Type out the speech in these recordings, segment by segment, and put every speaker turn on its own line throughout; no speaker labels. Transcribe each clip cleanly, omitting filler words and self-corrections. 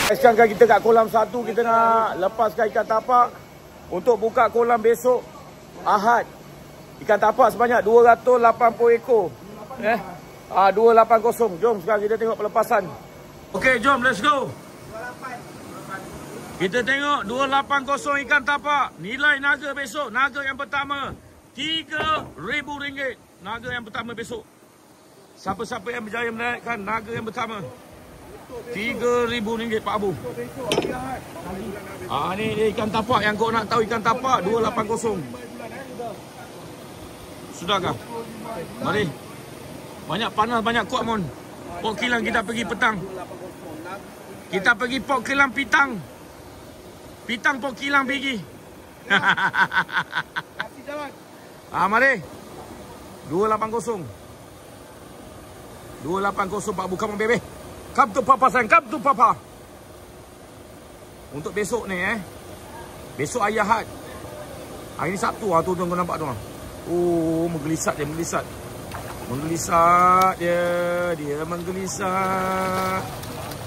Sekarang kita kat kolam 1, kita nak lepaskan ikan tapak untuk buka kolam besok Ahad. Ikan tapak sebanyak 280 ekor. 280. Jom sekarang kita tengok pelepasan. Okey, jom let's go. Kita tengok 280 ikan tapak. Nilai naga besok, naga yang pertama RM3,000. Naga yang pertama besok. Siapa-siapa yang berjaya menaikkan naga yang pertama RM3,000 Pak Abu. Ni ikan tapak yang kau nak tahu, ikan tapak 280. Sudahkah? Mari. Banyak panas, banyak kuat mon. Pok kilang kita pergi petang. Kita pergi pok kilang pitang. Pitang pok kilang pergi.
Kasih jalan.
Mari. 280. 280 Pak Abu, come on baby. Come to papa sayang, come to papa. Untuk besok ni besok hari Ahad. Hari ni Sabtu tu kau nampak tu. Oh, menggelisat dia, menggelisat. Menggelisat dia, dia menggelisat.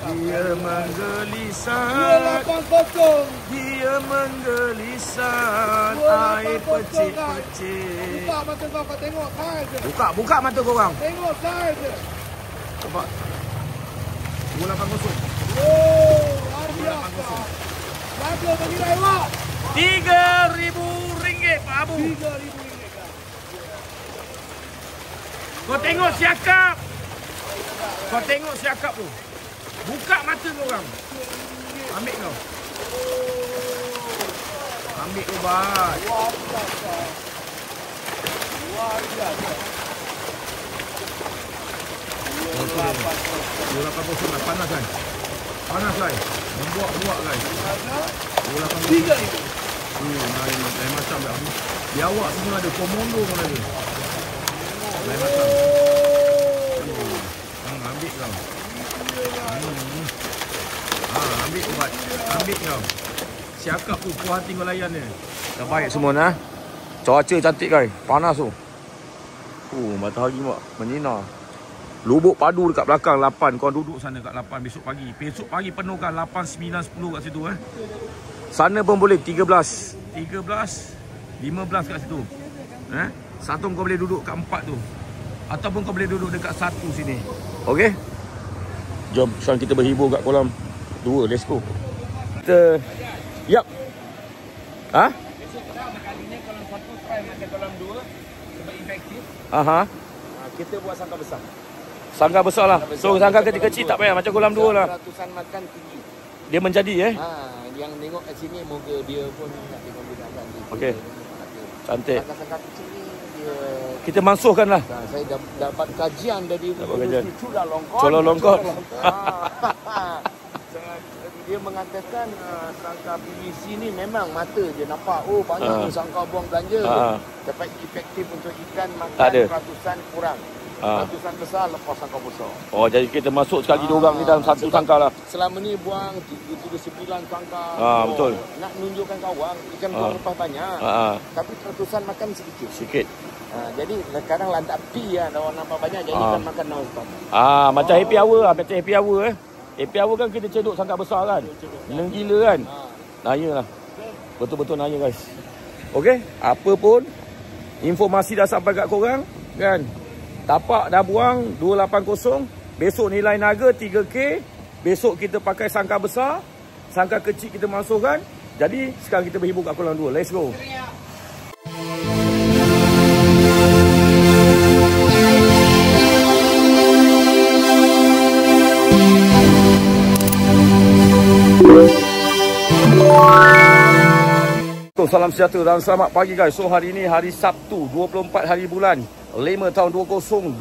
Dia menggelisat.
280.
Dia menggelisat. Air pecik-pecik.
Buka mata kau tengok saiz.
Buka mata kau orang.
Tengok saiz.
Nampak? 280.
Oh, luar biasa. Berapa bernilai awak?
RM3,000 Pak Abu.
RM3,000.
Kau tengok siakap. Kau tengok siakap tu. Buka mata kau orang. Ambil kau. Ambil ubat.
Luar biasa. Luar biasa.
280 lah. Panas kan? Panas kan? Membuak-buak kan?
3,000.
Lain macam dah. Biawak semua ada. Komodo pun ada. Lain macam. Ambil kau. Ambil ubat. Ambil kau. Siakap tu puas hati kau layan dia. Dah baik semua nah. Cuaca cantik kan? Panas tu. Matahari mak menyinar. Lubuk padu dekat belakang 8. Kau duduk sana kat 8 besok pagi. Besok pagi penuhkan 8, 9, 10 kat situ Sana pun boleh 13, 15 kat situ. Satu kau boleh duduk kat 4 tu. Ataupun kau boleh duduk dekat 1 sini. Okey? Jom sekarang kita berhibur kat kolam 2. Let's go. Kita yap.
Besok pertama kalinya kolam 1 try macam kolam 2 sebab efektif. Kita buat sangka besar.
Sangka besar lah. So sangka kecil-kecil tak payah. Macam kolam 2 lah.
Ratusan makan tinggi.
Dia menjadi
Yang tengok kat sini moga dia pun nak digunakan.
Okey. Cantik.
Sangka kecil ni dia
kita mansuhkan lah.
Saya dapat kajian dari Cula Longkot.
Cula Longkot.
Dia mengatakan sangka PVC ni memang mata je nampak. Oh banyak sangka buang belanja. Dapat efektif untuk ikan makan ratusan kurang. Ratusan besar lepas sangka besar. Oh
jadi kita masuk sekali diorang ni dalam satu sangka lah.
Selama ni buang 39 sangka.
Betul.
Nak tunjukkan kawan ikan buang lepas banyak. Tapi ratusan makan sikit. Jadi sekarang lantak pi orang nampak banyak jadi ikan makan non-stop.
Macam happy hour lah. Macam happy hour Happy hour kan kita cedok sangka besar kan. Gila kan. Naya lah. Betul-betul naya guys. Okey. Apa pun informasi dah sampai kat korang kan. Tapak dah buang 280. Besok nilai naga 3K. Besok kita pakai sangka besar. Sangka kecil kita masukkan. Jadi sekarang kita berhibur kat kolam 2. Let's go. Salam sejahtera dan selamat pagi guys. So hari ini hari Sabtu 24 hari bulan 5 tahun 2025.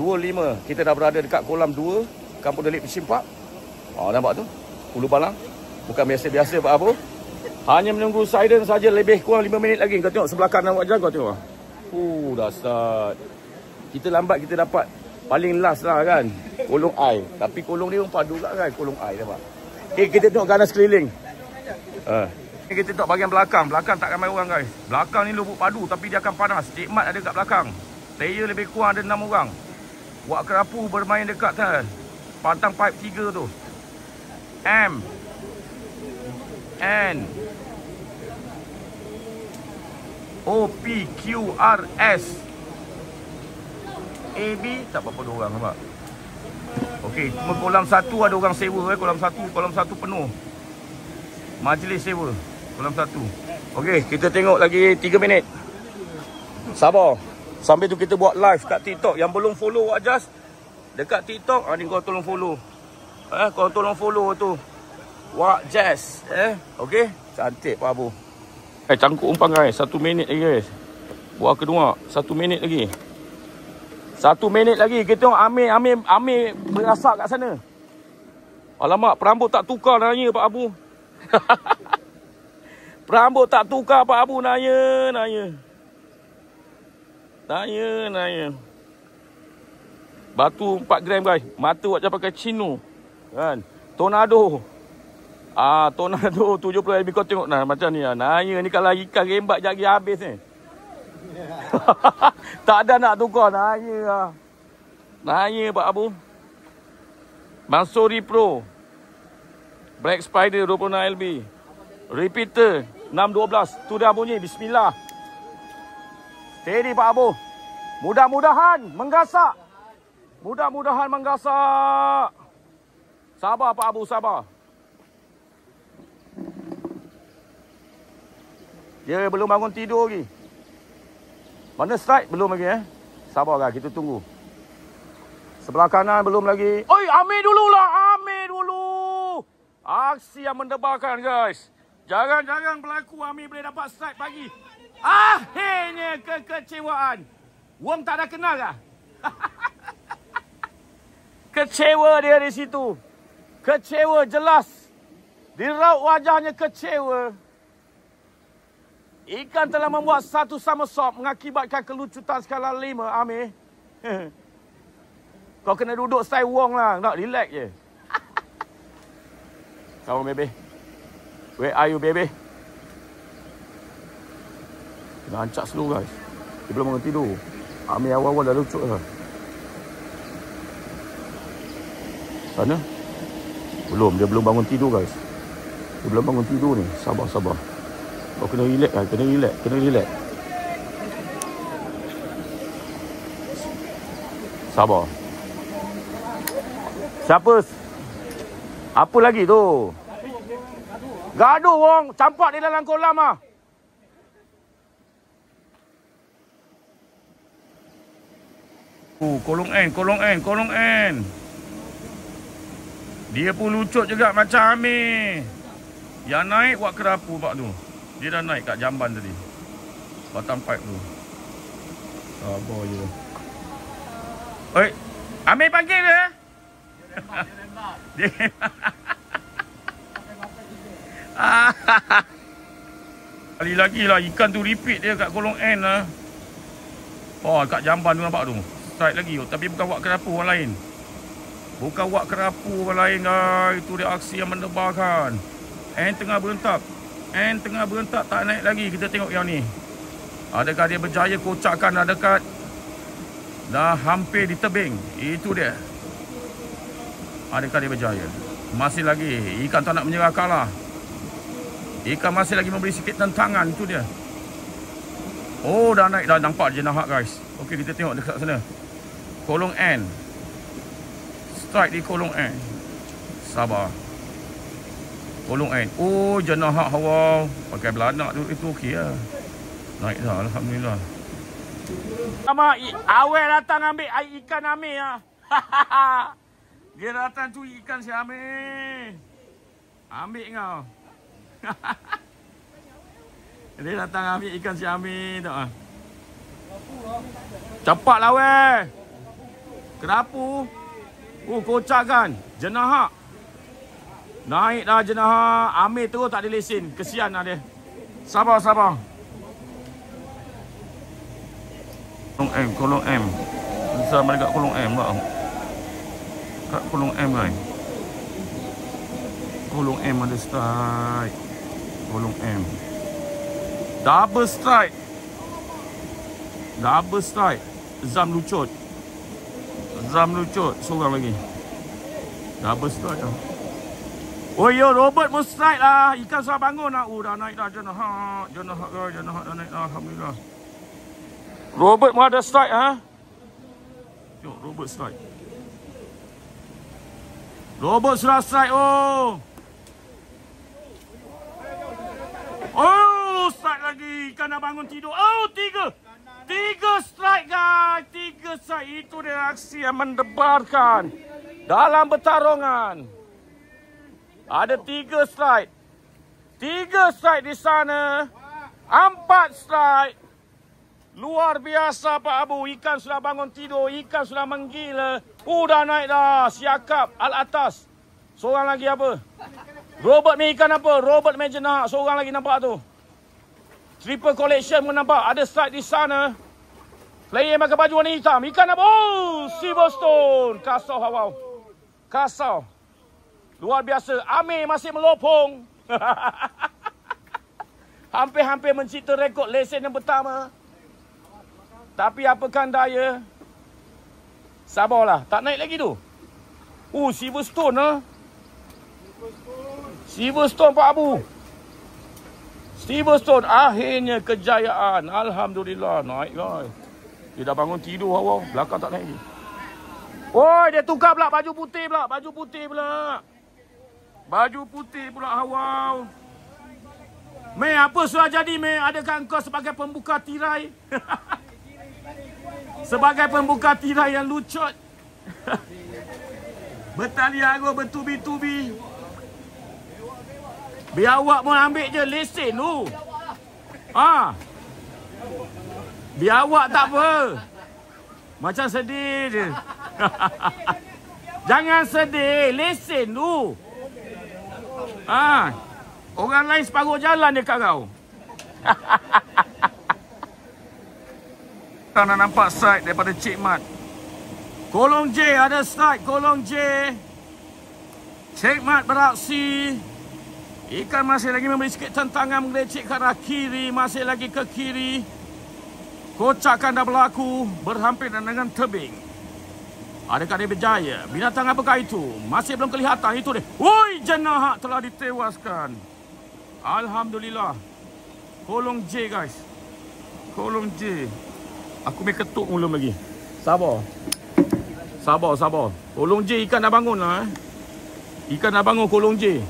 Kita dah berada dekat kolam 2 Kampung Delik Fishing Park. Nampak tu? Ulu Balang. Bukan biasa-biasa Pak Abu. Hanya menunggu siren saja, lebih kurang 5 minit lagi. Kau tengok sebelah kanan wajah kau tengok. Dahsyat. Kita lambat kita dapat paling last lah kan. Kolong air. Tapi kolong ni pun padu juga kan. Kolong air nampak. Okay, kita tengok kanan sekeliling. Kita tengok bahagian belakang. Belakang tak ramai orang guys. Belakang ni lubuk padu tapi dia akan panas. Cikmat ada kat belakang. Player lebih kurang ada 6 orang. Wak kerapu bermain dekat pantang pipe 3 tu. N O P Q R S A B. Tak apa-apa dua orang nampak. Okey, cuma kolam 1 ada orang sewa kolam 1 penuh. Majlis sewa kolam 1. Okey, kita tengok lagi 3 minit. Sabar. Sambil tu kita buat live kat TikTok. Yang belum follow Wak Jas dekat TikTok, ni kau tolong follow. Kau tolong follow tu Wak Jas. Okey, cantik Pak Abu. Cangkuk umpan guys. 1 minit lagi guys. Buat kedua 1 minit lagi. 1 minit lagi. Kita tengok Amir berasak kat sana. Alamak, perambut tak tukar nanya Pak Abu. Perambut tak tukar Pak Abu nanya. Batu 4 gram guys. Mata Wak Jas pakai Chino. Kan? Tornado. Tornado 70 LB. Kau tengok nah macam ni lah. Nanya ni kalau ikan rembat jagi habis ni. Tak ada nak tukar. Nanya lah. Nanya Pak Abu. Mansuri Pro Black Spider 26 LB. Repeater 612. Tu dah bunyi. Bismillah. Steady Pak Abu. Mudah-mudahan menggasak. Sabar Pak Abu, sabar. Dia belum bangun tidur lagi. Mana strike? Belum lagi Sabarlah, kita tunggu. Sebelah kanan belum lagi. Oi, Amir dululah. Amir dulu. Aksi yang mendebarkan guys. Jangan berlaku Amir boleh dapat strike pagi. Akhirnya kekecewaan. Wong tak ada kenal kah? Kecewa dia di situ. Kecewa jelas. Di raut wajahnya kecewa. Ikan telah membuat satu somersault mengakibatkan kelucutan skala 5, Amir. Kau kena duduk style Wong lah. Nak relax je. Come on, baby. Where are you, baby? Kena ancak slow, guys. Dia belum bangun tidur. Amir awal-awal dah lucut lah. Sana? Belum. Dia belum bangun tidur, guys. Dia belum bangun tidur ni. Sabar. Kau kena relax lah. Kena relax. Sabar. Siapa? Apa lagi tu? Gaduh Wong. Campak dia dalam kolam lah. Kolong N. Dia pun lucut juga macam Amir. Yang naik Wak Kerapu pak tu. Dia dah naik kat jamban tadi. Batang pipe tu. Sabar je. Oi, Amir panggil dia. Dia kali lagi lah ikan tu repeat dia kat kolong N lah. Oh, kat jamban tu nampak tu. Strike lagi. Tapi bukan Wak Kerapu orang lain. Bukan Wak Kerapu orang lain guys. Itu dia aksi yang mendebarkan. N tengah berentak tak naik lagi. Kita tengok yang ni. Adakah dia berjaya kocakkan dah dekat. Dah hampir di tebing. Itu dia. Adakah dia berjaya? Masih lagi. Ikan tak nak menyerah kalah. Ikan masih lagi memberi sikit tentangan. Itu dia. Oh, dah naik. Dah nampak jenahak guys. Okey, kita tengok dekat sana. Kolong N. Strike di kolong N. Sabar. Kolong N. Oh, jenahak hawa. Pakai belanak tu. Itu okey lah. Naik dah. Alhamdulillah. Sama awet datang ambil ikan Amir lah. Dia datang tu ikan si Amir. Ambil kau. Dia datang ambil ikan si Amir tak ah. Cepatlah weh. Kerapu. Kocak kan. Jenahak. Naik dah jenahak. Amir terus tak ada lesen. Kesian lah dia. Sabar. Kolong M. Besar mereka kat kolong M tak? Kat kolong M kan. Kolong M ada strike. Kolong M. Double strike. Zam lucut. Seorang lagi. Double strike lah. Oh yo, Robert pun strike lah. Ikan sudah bangun lah. Dah naik dah. Janahat dah naik dah. Alhamdulillah. Robert pun ada strike ha. Yo, Robert strike. Robert sudah strike oh. Oh, strike lagi. Ikan dah bangun tidur. Oh, 3 strike guys. 3 strike. Itu dia aksi yang mendebarkan dalam pertarungan. Ada 3 strike. 3 strike di sana. 4 strike. Luar biasa Pak Abu. Ikan sudah bangun tidur. Ikan sudah menggila. Dah naik dah. Siakap al atas. Seorang lagi apa? Robert ni ikan apa? Robert Mejenak. Seorang lagi nampak tu. Triple collection pun nampak. Ada strike di sana. Player pakai baju warna hitam. Ikan apa? Oh, Silverstone. Kasau hawau. Kasau. Luar biasa. Amir masih melopong. Hampir-hampir mencipta rekod lesen yang pertama. Tapi apakan daya. Sabarlah. Tak naik lagi tu. Silverstone lah. Silverstone Pak Abu. Silverstone. Akhirnya kejayaan. Alhamdulillah. Naik guys. Dia dah bangun tidur awal. Belakang tak naik lagi. Oh, dia tukar pula baju putih pula. Baju putih pula. Baju putih pula awal. Mei, apa sudah jadi Mei? Adakah engkau sebagai pembuka tirai? Sebagai pembuka tirai yang lucut. Bertali arus bertubi-tubi. Biar awak pun ambil je lesen tu. Biar awak tak apa. Macam sedih je. Jangan sedih. Lesen tu. Orang lain separuh jalan dekat kau. Kita nak nampak strike daripada Cik Mat. Kolong J ada strike. Kolong J. Cik Mat beraksi. Ikan masih lagi memberi sikit tentangan melecek ke arah kiri. Masih lagi ke kiri. Kocakan dah berlaku. Berhampiran dengan tebing. Adakah dia berjaya? Binatang apakah itu? Masih belum kelihatan. Itu dia. Woi, Janahat telah ditewaskan. Alhamdulillah. Kolong J guys. Kolong J. Aku main ketuk belum lagi. Sabar. Kolong J ikan dah bangun lah. Ikan dah bangun kolong J.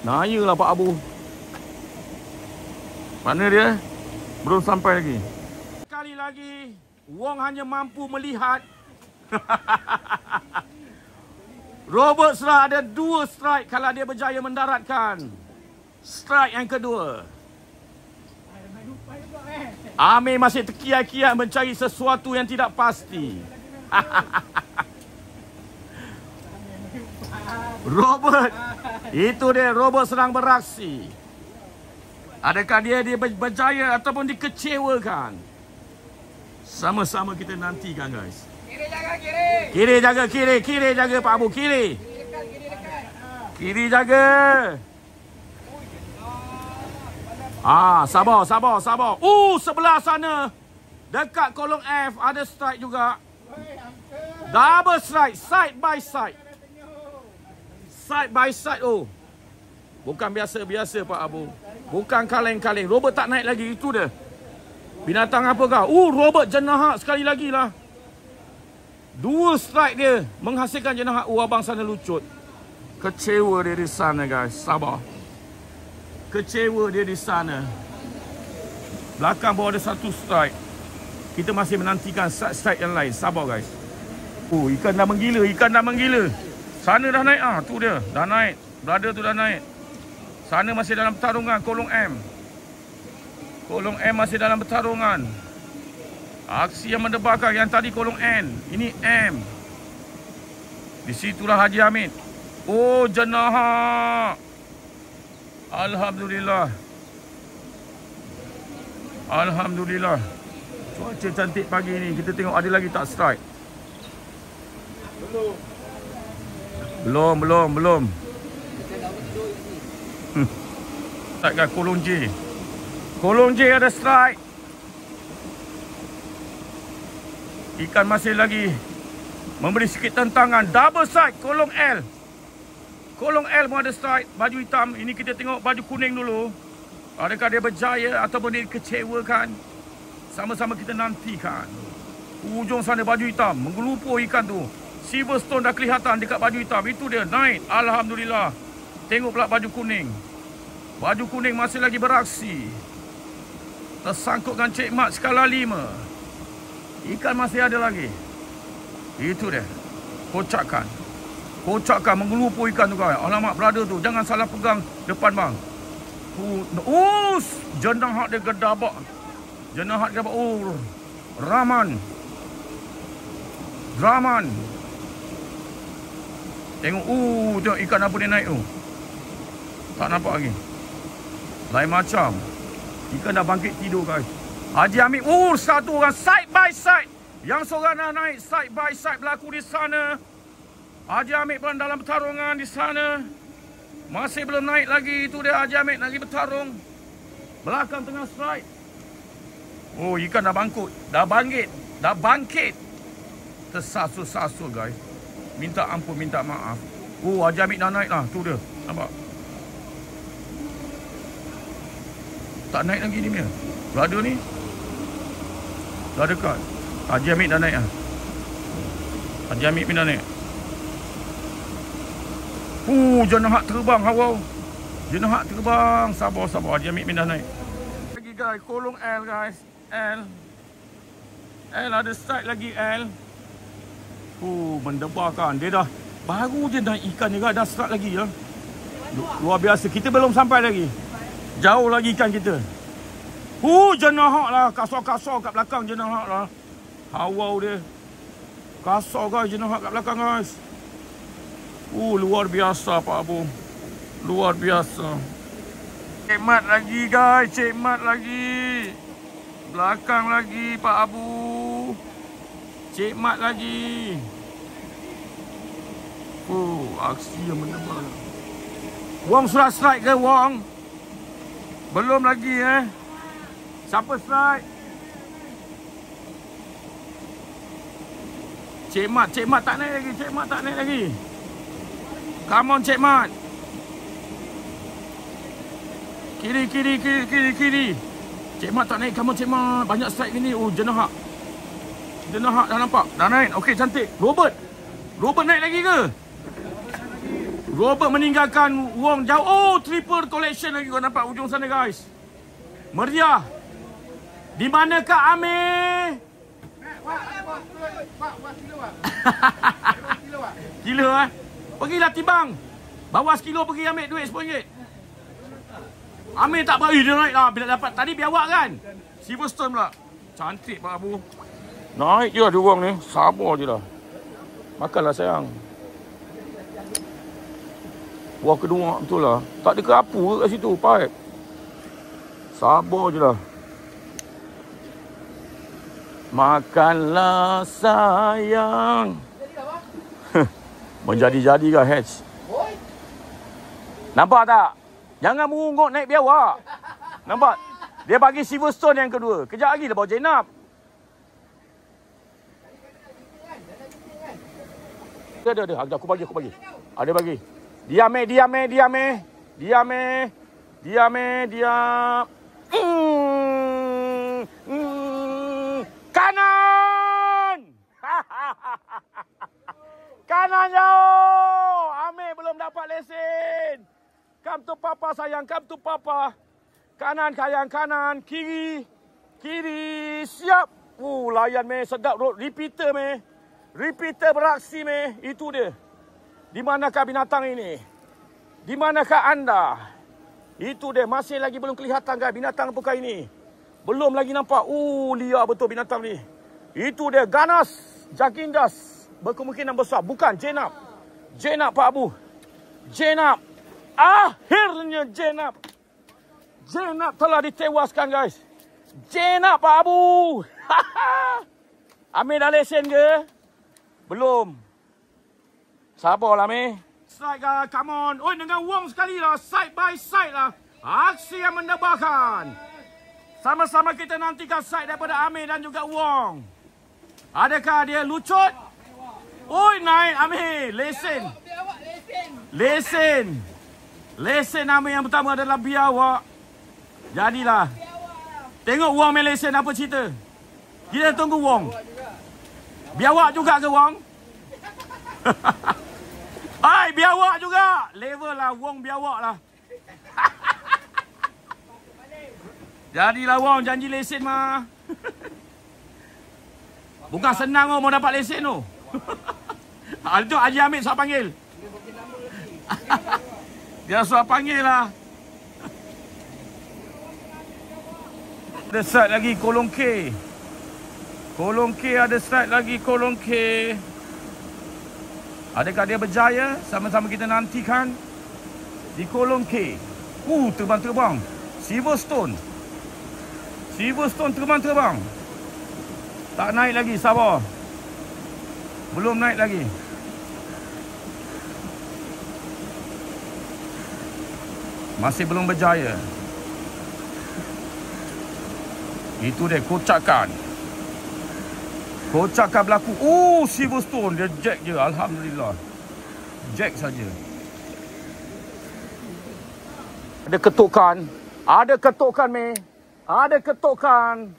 Naya lah Pak Abu. Mana dia? Belum sampai lagi. Sekali lagi. Wong hanya mampu melihat. Robert sudah ada 2 strike kalau dia berjaya mendaratkan. Strike yang kedua. Amir masih terkiat-kiat mencari sesuatu yang tidak pasti. Robert. Itu dia. Robert sedang beraksi. Adakah dia berjaya ataupun dikecewakan? Sama-sama kita nantikan guys. Kiri jaga kiri. Kiri jaga Pak Abu. Kiri. Kiri jaga. Sabar. Sebelah sana. Dekat kolong F ada strike juga. Double strike. Side by side. Side by side. Bukan biasa-biasa Pak Abu. Bukan kaleng-kaleng. Robert tak naik lagi. Itu dia. Binatang apa kau? Robert Janahat sekali lagi lah. 2 strike dia. Menghasilkan Janahat. Abang sana lucut. Kecewa dia di sana guys. Sabar. Kecewa dia di sana. Belakang baru ada 1 strike. Kita masih menantikan strike yang lain. Sabar guys. Ikan dah menggila. Sana dah naik. Tu dia. Dah naik. Brother tu dah naik. Sana masih dalam pertarungan. Kolong M. Kolong M masih dalam pertarungan. Aksi yang mendebarkan. Yang tadi kolong N. Ini M. Di situlah Haji Hamid. Janahat. Alhamdulillah. Cuaca cantik pagi ni. Kita tengok ada lagi tak strike. Belum. Tak kan kolong J. Kolong J ada strike. Ikan masih lagi memberi sikit tentangan. Double strike kolong L. Kolong L pun ada strike. Baju hitam. Ini kita tengok baju kuning dulu. Adakah dia berjaya ataupun dia kecewakan? Sama-sama kita nantikan. Ujung sana baju hitam. Menggelupur ikan tu. Silverstone dah kelihatan dekat baju hitam. Itu dia naik. Alhamdulillah. Tengok pula baju kuning. Baju kuning masih lagi beraksi. Tersangkut dengan Cik Mat skala 5. Ikan masih ada lagi. Itu dia. Kocakan. Kocakan menggelupur ikan tu guys. Alamak brother tu. Jangan salah pegang depan bang. Jenang hak dia gedabak. Jenang hak dia gedabak. Rahman. Tengok. Tengok ikan apa dia naik tu. Tak nampak lagi. Lain macam. Ikan dah bangkit tidur guys. Haji Hamid. Satu orang side by side. Yang seorang dah naik side by side berlaku di sana. Haji Hamid pun dalam pertarungan di sana. Masih belum naik lagi. Itu dia Haji Hamid lagi bertarung. Belakang tengah strike. Ikan dah bangkit. Dah bangkit. Tersasul-sasul guys. Minta ampun, minta maaf. Haji Hamid dah naik lah. Tu dia. Nampak? Tak naik lagi ni punya. Brother ni. Dah dekat. Haji Hamid dah naik lah. Haji Hamid pun dah naik. Jenang hak terbang hawa. Jenang hak terbang. Sabar. Haji Hamid pun dah naik. Lagi guys. Kolong L guys. L ada strike lagi L. Mendebarkan. Dia dah. Baru je naik ikan ni guys. Dah strike lagi ya. Luar biasa. Kita belum sampai lagi. Jauh lagi ikan kita. Jenang hak lah. Kasar-kasar kat belakang jenang hak lah. Hawau dia. Kasar guys jenang hak kat belakang guys. Luar biasa Pak Abu. Luar biasa. Cik Mat lagi guys. Cik Mat lagi. Belakang lagi Pak Abu. Cik Mat lagi. Aksi yang mendebar. Wong sudah strike ke Wong? Belum lagi Siapa strike? Cik Mat tak naik lagi. Come on Cik Mat. Kiri. Cik Mat tak naik. Come on Cik Mat. Banyak strike gini. Jenang hak dah nampak. Dah naik. Okey cantik. Robert naik lagi ke? Robert meninggalkan Wong jauh. Triple collection lagi. Kau nampak ujung sana guys. Meriah. Di manakah Amir? Kilo Pergilah timbang. Bawa sekilo pergi ambil duit RM10. Amir tak bagi dia naik lah. Bila dapat tadi biawak kan. Silverstone pula. Cantik Pak Abu. Naik je lah dia orang ni. Sabar je lah. Makanlah sayang. Buah kedua betul lah. Tak ada kerapu ke kat situ pipe. Sabar je lah. Makanlah sayang. Menjadi-jadi ke hatch. Nampak tak? Jangan merungut naik biawak. Nampak? Dia bagi Silverstone yang kedua. Kejap lagi dah bawa Jenab. Ada. Aku bagi. Ada bagi. Diam. Kanan! Kanan jauh! Amir belum dapat lesen. Come to papa sayang, come to papa. Kanan sayang, kanan. Kiri. Siap. Layan meh, sedap road. Repeater beraksi meh. Itu dia. Di manakah binatang ini? Di manakah anda? Itu dia. Masih lagi belum kelihatan guys. Binatang apakah ini? Belum lagi nampak. Liar betul binatang ni. Itu dia. Ganas. Jagindas. Berkemungkinan besar. Bukan. Jenab Pak Abu. Jenab. Akhirnya Jenab telah ditewaskan guys. Jenab Pak Abu. Amir dah lesen ke? Belum. Sabarlah Amir. Strike lah. Come on. Dengan Wong sekali lah. Side by side lah. Aksi yang mendebarkan. Sama-sama kita nantikan side daripada Amir dan juga Wong. Adakah dia lucut? Naik Amir. Lesen. Lesen. Lesen nama yang pertama adalah biawak. Jadilah. Tengok Wong main lesen apa cerita. Kita tunggu Wong. Biawak juga ke Wong? Hai, biawak juga. Level lah Wong biawak lah. Jadilah Wong, janji lesen mah. Bukan senang mau dapat lesen tu. Itu Haji Hamid suap panggil. Dia suap panggil lah. Ada start lagi Kolong K. Kolong K ada start lagi Kolong K. Adakah dia berjaya? Sama-sama kita nantikan di Kolong K. Terbang-terbang. Silverstone. Silverstone terbang-terbang. Tak naik lagi, sabar. Belum naik lagi. Masih belum berjaya. Itu dia kocakan. Kocakan berlaku. Silverstone. Dia jack je. Alhamdulillah. Jack saja. Ada ketukan. Ada ketukan, Mei. Ada ketukan.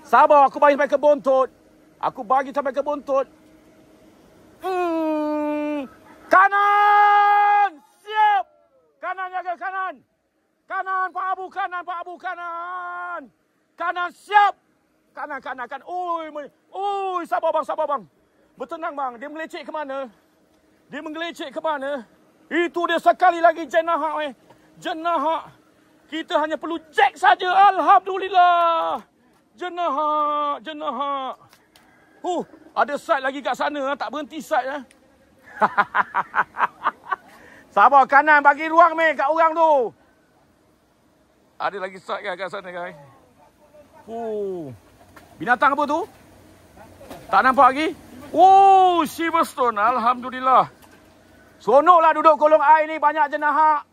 Sabar, aku bagi sampai ke buntut. Aku bagi sampai ke buntut. Kanan! Siap! Kanan jaga kanan. Kanan Pak Abu, kanan Pak Abu, kanan. Kanan siap. Kanan. Ui, sabar bang. Bertenang bang. Dia melecek ke mana? Dia mengelecek ke mana? Itu dia sekali lagi jenahak. Jenahak. Kita hanya perlu jack saja. Alhamdulillah. Jenahak. Ada side lagi kat sana. Tak berhenti side. Sabar, kanan bagi ruang kat orang tu. Ada lagi side kat sana guys. Binatang apa tu? Tak nampak lagi? Silverstone. Alhamdulillah. Seronoklah duduk kolong air ni. Banyak jenahak.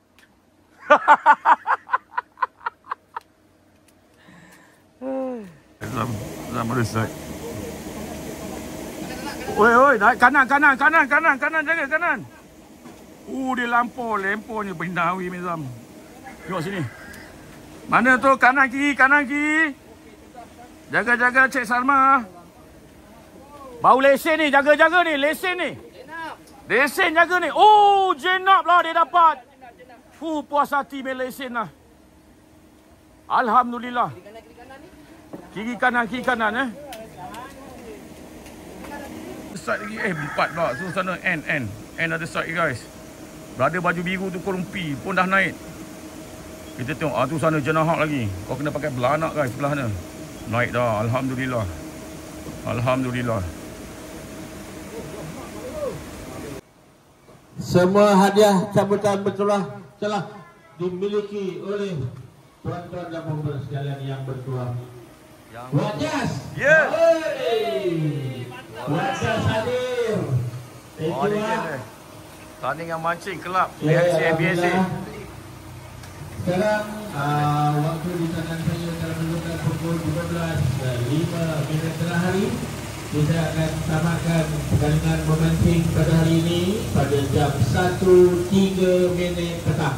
Zam resek. Oi, kanan, jaga kanan. Dia lemponya Binawi Mizam. Tengok sini. Mana tu kanan kiri. Jaga Cik Salma. Bau lesen ni, jaga ni, lesen ni. Lesen jaga ni. Jenab lah dia dapat. Puas hati main lesen lah. Alhamdulillah. Kiri kanan Start lagi empat pula. So sana N ada start guys. Berada baju biru tu Kolong P pun dah naik. Kita tengok tu sana jenahak lagi. Kau kena pakai belanak guys sebelah sana. Naik dah. Alhamdulillah.
Semua hadiah sambutan bertuah telah dimiliki oleh tuan-tuan dan puan-puan sekalian yang bertuah. Wajas.
Ya.
Wajas hadir.
Tandingan mancing kelab BSA.
Sekarang waktu di tangan saya dalam menunjukkan pukul 12.05 tengah hari. Kita akan tamatkan pertandingan memancing pada hari ini pada jam 1.03 petang.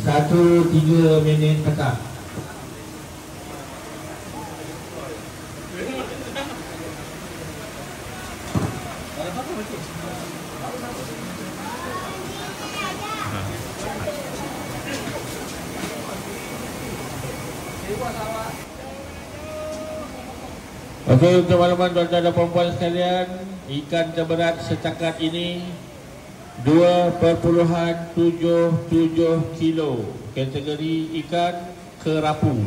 1.03 petang. Okey, untuk makluman tuan-tuan dan puan-puan sekalian, ikan terberat setakat ini 2.77 kilo. Kategori ikan kerapu.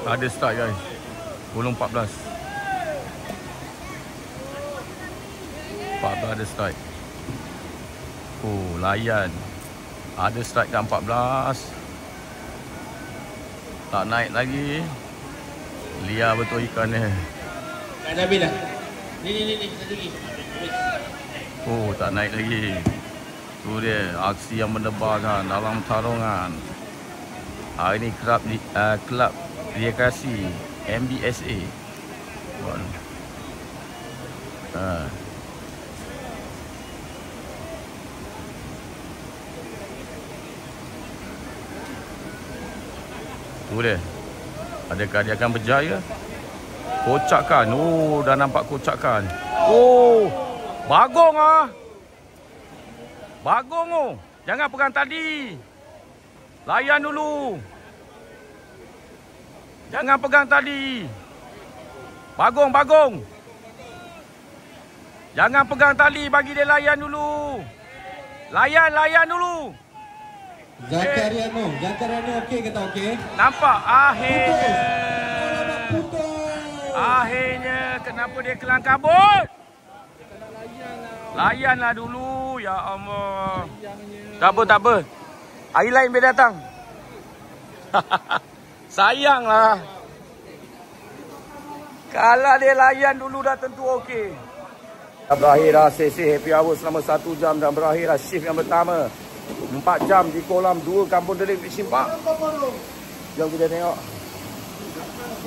Ada start guys. Golong 14 ada start. Layan. Ada strike ke 14. Tak naik lagi. Liar betul ikan ni.
Tak ada habis dah. Ni satu lagi.
Tak naik lagi. Tu dia aksi yang mendebarkan dalam tarungan. Hari ini kelab rekreasi MBSA. Tu dia. Adakah dia akan berjaya? Kocakan. Oh, dah nampak kocakan. Oh, bagong ah. Bagong oh. Jangan pegang tali. Layan dulu. Jangan pegang tali. Bagong, bagong. Jangan pegang tali, bagi dia layan dulu. Layan dulu.
Zakariano okey ke tak okey?
Nampak akhirnya.
Putus.
Akhirnya kenapa dia kelang kabut? Layanlah dulu, ya Allah. Tak apa. Hari lain biar datang. Sayanglah. Kalau dia layan dulu dah tentu okey. Dah berakhir dah sesi happy hour selama 1 jam dan berakhir dah shift yang pertama. 4 jam di kolam 2 Kampung Delik Fishing Park. Jom kita tengok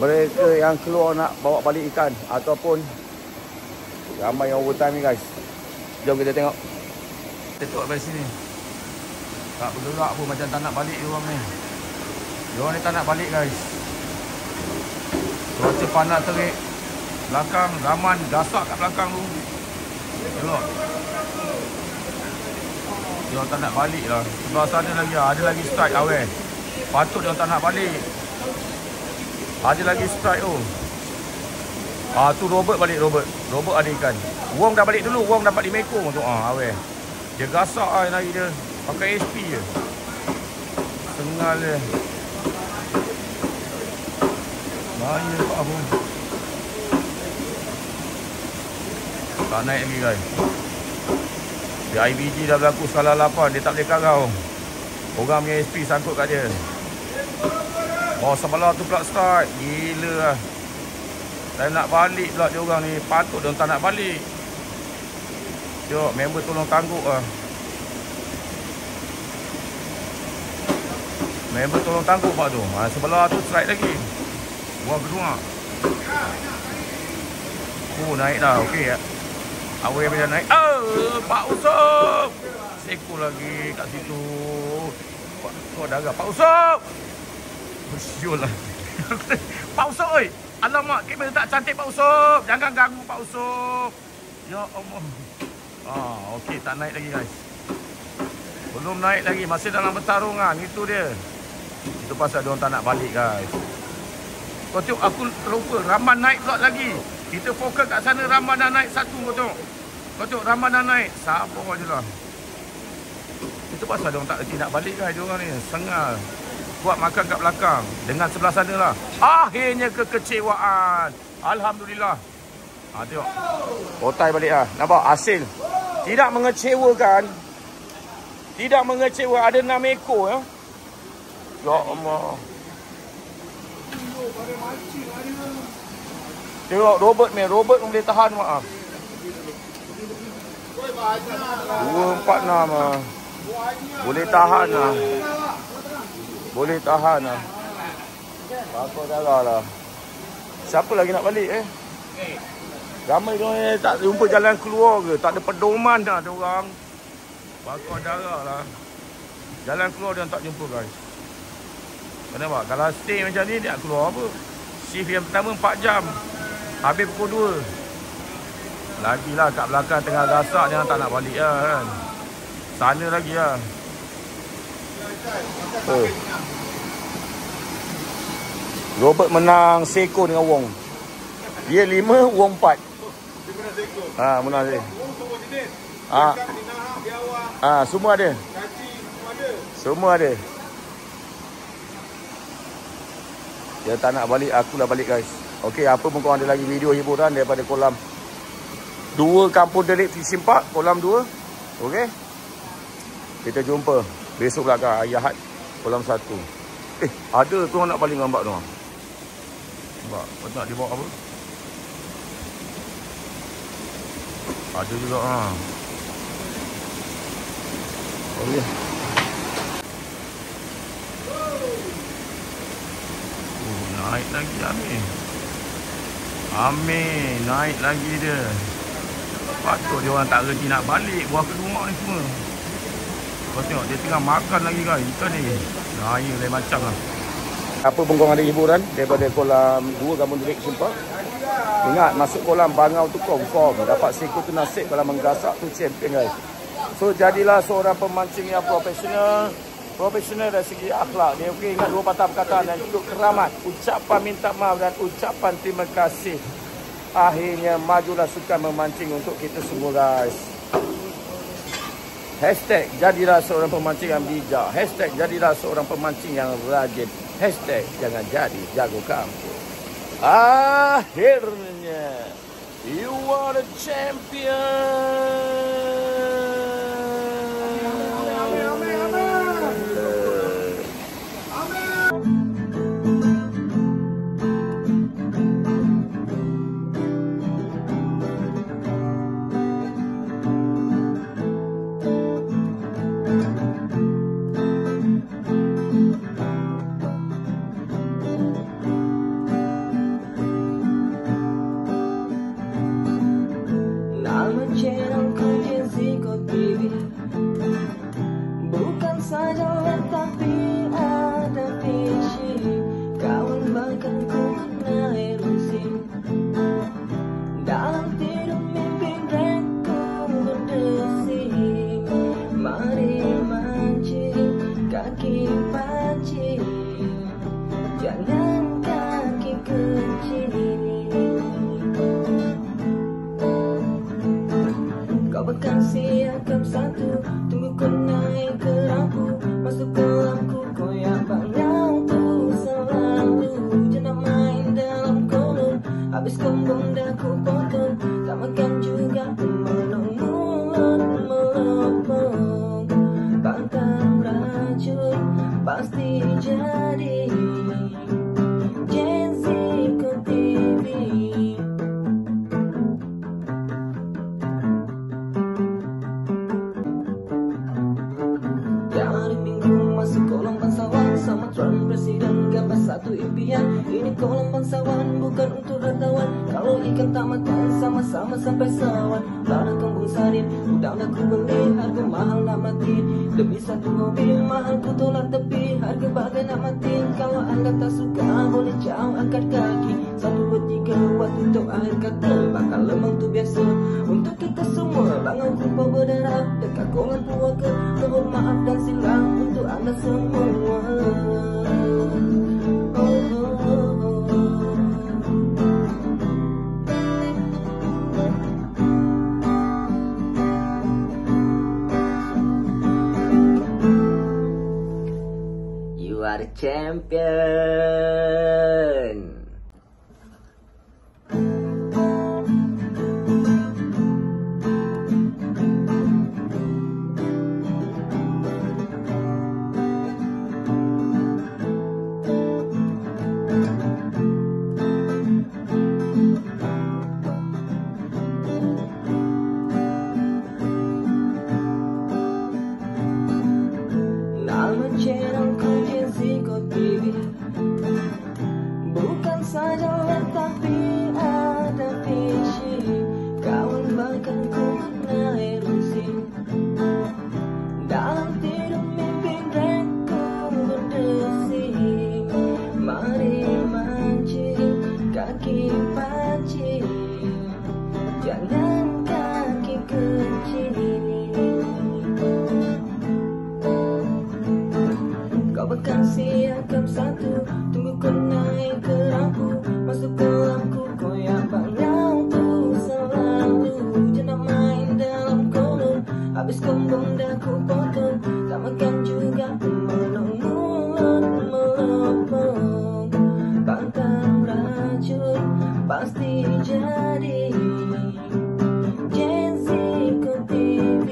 mereka yang keluar nak bawa balik ikan ataupun ramai yang overtime ni guys. Jom kita tengok. Kita tengok dari sini. Tak bergerak pun macam tak nak balik diorang ni. Diorang ni tak nak balik guys. Cuaca panas terik. Belakang Raman gasak kat belakang tu. Tengok. Diorang tak nak balik lah. Sebelah sana lagi ada lagi strike awal. Patut diorang tak nak balik. Ada lagi strike tu. Tu Robert balik Robert. Robert ada ikan. Wong dah balik dulu. Wong dapat 5 ekor tu. Awal. Dia gasak lah nari dia. Pakai SP je. Tengah dia. Bahaya Pak Abu. Tak naik lagi guys. Di IBG dah berlaku skala 8. Dia tak boleh karau. Orang punya SP sangkut kat dia. Sebelah tu pula strike. Gila lah. Dan nak balik pula dia orang ni. Patut dia tak nak balik. Tengok member tolong tangguk lah. Member tolong tangguk pak tu. Sebelah tu strike lagi. Buang kedua. Naik dah. Okey ya. Awal bila naik. Pak Usop. Seko lagi kat situ. Kau darah Pak Usop. Bersyul lah. Pak Usop oi. Alamak, kamera tak cantik Pak Usop. Jangan ganggu Pak Usop. Ya Allah. Okey, tak naik lagi guys. Belum naik lagi, masih dalam pertarungan. Itu dia. Itu pasal dia orang tak nak balik guys. Kau tengok aku terlupa Raman naik pula lagi. Kita fokus kat sana, Raman dah naik satu. Kau tengok Raman dah naik. Sabar je lah. Itu pasal dia orang tak reti nak balik guys. Dia orang ni sengal. Buat makan kat belakang. Dengan sebelah sana lah. Akhirnya kekecewaan. Alhamdulillah. Tengok. Otai balik lah. Nampak hasil. Tidak mengecewakan. Tidak mengecewa. Ada 6 ekor ya. Ya Allah. Tengok Robert ni. Robert pun boleh tahan maaf. 246 lah. Boleh tahan lah. Boleh tahan lah. Bakar darah lah. Siapa lagi nak balik Ramai diorang tak jumpa jalan keluar ke. Tak ada pedoman dah diorang. Bakar darah lah. Jalan keluar dia tak jumpa guys. Kenapa? Kalau stay macam ni dia keluar apa? Shift yang pertama 4 jam. Habis pukul 2. Lagilah kat belakang tengah gasak dia tak nak balik lah kan. Sana lagi lah. Robert menang seko dengan Wong. Dia 5, Wong 4. Menang dia. Semua ada. Semua ada. Dia tak nak balik, aku dah balik guys. Okey, apa pun korang ada lagi video hiburan daripada kolam 2 Kampung Delik Fishing Park, kolam 2. Okey. Kita jumpa besok belakang hari Ahad kolam 1. Ada tu orang nak balik gambar tu. Nampak? Kau nak dia bawa apa? Ada juga Okey. Naik lagi ni. Amin, naik lagi dia. Patut dia orang tak reti nak balik buah kedua ni semua. Kau tengok dia tengah makan lagi guys. Ikan ni raya lain macam lah. Apa pun korang ada hiburan daripada kolam 2 Kampung Delik Simpang. Ingat masuk kolam bangau tu confirm. Dapat seko tu nasib, kalau menggasak tu champion guys. So jadilah seorang pemancing yang profesional. Profesional dari segi akhlak. Dia okey, ingat 2 patah perkataan dan juga keramat. Ucapan minta maaf dan ucapan terima kasih. Akhirnya majulah sukan memancing untuk kita semua guys. Hashtag jadilah seorang pemancing yang bijak. Hashtag jadilah seorang pemancing yang rajin. Hashtag jangan jadi jago kampung. Akhirnya you are the champion.
Bukan saja tapi ada visi, kawan bahkan ku naik musim. Dalam tidur mimpi mereka berdesi. Mari mancing kaki pancing, jangan kaki kecil. Kau bahkan siapkan satu, tunggu kau naik ke rampu, masuk kolamku koyak bangau tu selalu. Jangan main dalam kolam, habis kembung dah ku potong, tak makan juga melompat melopong. Pantang racun pasti jadi Jessica TV. Hari Minggu masuk kolam bangsawan sama Tuan Presiden gambar satu impian. Ini kolam bangsawan bukan untuk hartawan. Kalau ikan tak makan sama-sama sampai sawan. Lada kembung sarin udang dah ku beli, harga mahal nak mati. Demi satu mobil mahal ku tolak tepi, harga bagai nak mati. Kalau anda tak suka boleh jauh angkat kaki. 1, 2, 3 buat tutup akhir kata. Bakal lemang tu biasa untuk kita semua. Bangau kumpul berdarah dekat kolam Puaka. Mohon maaf dan silang untuk anda semua. You are the champion. Bukan saja tapi ada visi, kawan bahkan ku naik musim. Dalam tidur mimpi mereka berdesi. Mari mancing kaki pancing, jangan kaki kecil. Kau bahkan siapkan satu, tunggu kau naik ke rampu, masuk kolamku koyak bangau tu selalu. Jangan main dalam kolam, habis kembung dah ku potong, tak makan juga melompat melopong. Pantang racun pasti jadi Jessica TV.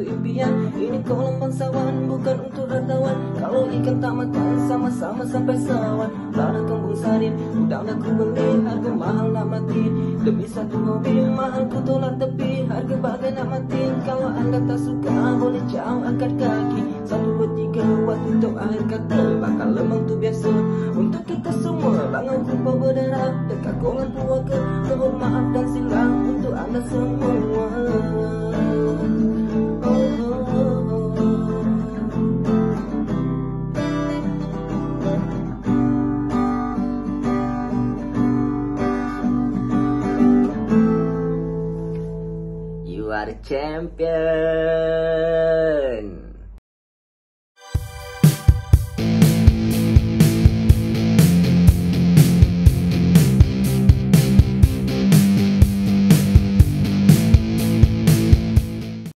impian. Ini kolam bangsawan bukan untuk hartawan. Kalau ikan tak makan sama-sama sampai sawan. Ladang kembung sarin udang dah ku beli, harga mahal nak mati. Demi satu mobil mahal ku tolak tepi, harga bagai nak mati. Kalau anda tak suka boleh jauh angkat kaki. 1, 2, 3 waktu untuk akhir kata. Bakal lemang tu biasa untuk kita semua. Bangun kumpul berdarah dekat kolam puaka. Mohon maaf dan silam untuk anda semua. You are the champion.